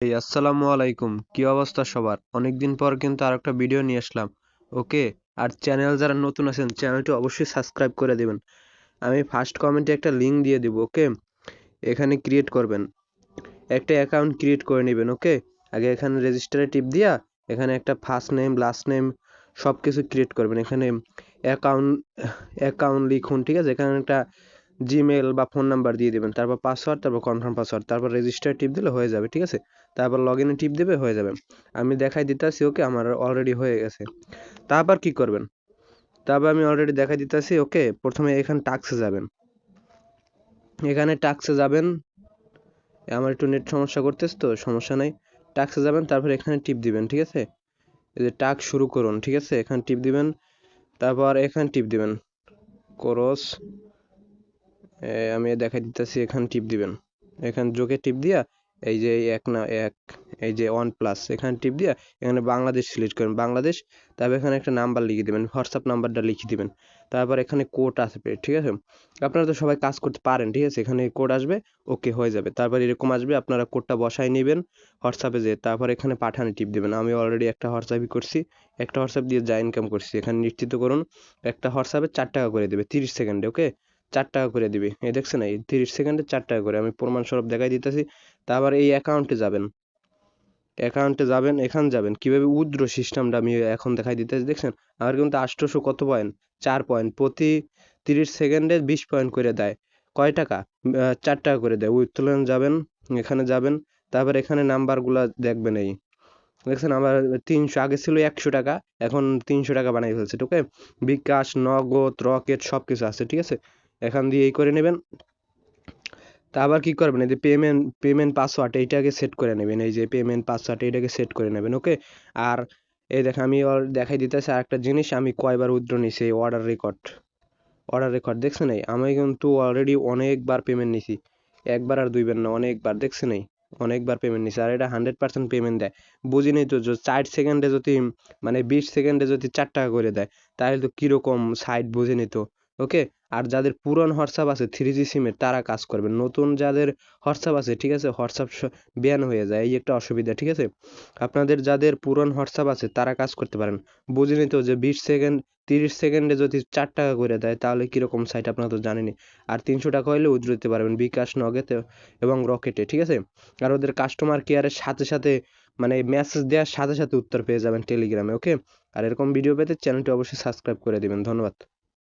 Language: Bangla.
আসসালামু আলাইকুম, কি অবস্থা সবার? অনেকদিন পর কিন্তু আরেকটা ভিডিও নিয়ে আসলাম। ওকে, আর চ্যানেল যারা নতুন আছেন চ্যানেলটি অবশ্যই সাবস্ক্রাইব করে দিবেন। আমি ফার্স্ট কমেন্টে একটা লিংক দিয়ে দিব। ওকে, এখানে ক্রিয়েট করবেন, একটা অ্যাকাউন্ট ক্রিয়েট করে নেবেন। ওকে, আগে এখানে রেজিস্টারে টিপ দিয়া এখানে একটা ফার্স্ট নেম লাস্ট নেম সব কিছু ক্রিয়েট করবেন। এখানে অ্যাকাউন্ট অ্যাকাউন্ট লিখুন, ঠিক আছে? এখানে একটা জিমেল বা ফোন নাম্বার দিয়ে দিবেন, তারপর পাসওয়ার্ড, তারপর কনফার্ম পাসওয়ার্ড, তারপর রেজিস্টার টিপ দিলে হয়ে যাবে, ঠিক আছে? তারপর লগ ইনে টিপ দেবে, হয়ে যাবে। আমি দেখাই দিতেছি। ওকে, আমার অলরেডি হয়ে গেছে। তারপর কি করবেন? তারপর আমি অলরেডি দেখাই দিতেছি। ওকে, প্রথমে এখানে টাক্সে যাবেন। এখানে টাক্সে যাবেন। আমার একটু নেট সমস্যা করতেছে, তো সমস্যা নাই। টাক্সে যাবেন, তারপর এখানে টিপ দিবেন, ঠিক আছে? এই যে টাক্স শুরু করুন, ঠিক আছে? এখানে টিপ দিবেন, তারপর এখানে টিপ দিবেন ক্রস। আমি দেখাই দিতেছি, এখানে টিপ দিবেন। এখানে যোগে টিপ দিয়া এই যে এক না এক, এই যে ওয়ান প্লাস, এখানে টিপ দিয়া এখানে বাংলাদেশ সিলেক্ট করেন, বাংলাদেশ। তারপর এখানে একটা নাম্বার লিখে দিবেন, হোয়াটসঅ্যাপ নাম্বারটা লিখে দিবেন। তারপর এখানে কোড আসবে, ঠিক আছে? আপনারা তো সবাই কাজ করতে পারেন, ঠিক আছে? এখানে কোড আসবে, ওকে হয়ে যাবে। তারপর এরকম আসবে, আপনারা কোডটা বসাই নেবেন হোয়াটসঅ্যাপে যে, তারপর এখানে পাঠানে টিপ দেবেন। আমি অলরেডি একটা হোয়াটসঅ্যাপই করছি, একটা হোয়াটসঅ্যাপ দিয়ে যা ইনকাম করছি। এখানে নিশ্চিত করুন, একটা হোয়াটসঅ্যাপে 4 টাকা করে দেবে 30 সেকেন্ডে। ওকে, 4 টাকা করে দিবে। এই দেখছেন, এই 30 সেকেন্ডে 4 টাকা করে, আমি প্রমাণস্বরূপ দেখাই দিতেছি। তারপর এই অ্যাকাউন্টে যাবেন, এখানে যাবেন কিভাবে উইথড্র সিস্টেমটা আমি এখন দেখাই দিতেছি। দেখছেন, আমার কিন্তু 800 কত পয়েন্ট, 4 পয়েন্ট। প্রতি 30 সেকেন্ডে 20 পয়েন্ট করে দেয়। কয় টাকা? 4 টাকা করে দেয়। উত্তোলন যাবেন, এখানে যাবেন, তারপর এখানে নাম্বারগুলা দেখবেন। এই দেখছেন, আমার 300, আগে ছিল 100 টাকা, এখন 300 টাকা বানিয়ে ফেলছে। ওকে, বিকাশ, নগদ, রকেট সব কিছু আছে, ঠিক আছে? এখান দিয়ে এই করে নেবেন। তা আবার কি করবেন, এই যে পেমেন্ট পাসওয়ার্ড এইটাকে সেট করে নেবেন। এই যে পেমেন্ট পাসওয়ার্ড এইটাকে সেট করে নেবেন। ওকে, আর এই দেখেন, আমি দেখাই দিতেছি আর একটা জিনিস, আমি কয়বার উইথড্র নিছি। এই অর্ডার রেকর্ড দেখছেন, এই আমি কিন্তু অলরেডি অনেকবার পেমেন্ট নিছি। একবার আর দুইবার না, অনেকবার। দেখছেন, এই অনেকবার পেমেন্ট নিছি। আর এটা 100% পেমেন্ট দেয়। বুঝিনি তো, 4 সেকেন্ডে যদি, মানে 20 সেকেন্ডে যদি 4 টাকা করে দেয়, তাহলে তো কিরকম সাইট বুঝিনি তো। ওকে, আর যাদের পুরান হোয়াটসঅ্যাপ আছে 3G সিমের, তারা কাজ করবেন। নতুন যাদের হোয়াটসঅ্যাপ আছে, ঠিক আছে, হোয়াটসঅ্যাপ ব্যান হয়ে যায়, এই একটা অসুবিধা, ঠিক আছে? আপনাদের যাদের পুরান হোয়াটসঅ্যাপ আছে তারা কাজ করতে পারেন। বুঝিনি তো যে 20 সেকেন্ড, 30 সেকেন্ডে যদি 4 টাকা করে দেয়, তাহলে কিরকম সাইট আপনারা তো জানেনই। আর 300 টাকা হলে উইথড্র দিতে পারবেন বিকাশ, নগদে এবং রকেটে, ঠিক আছে? আর ওদের কাস্টমার কেয়ারের সাথে সাথে, মানে মেসেজ দেওয়ার সাথে সাথে উত্তর পেয়ে যাবেন টেলিগ্রামে। ওকে, আর এরকম ভিডিও পেতে চ্যানেলটি অবশ্যই সাবস্ক্রাইব করে দিবেন। ধন্যবাদ।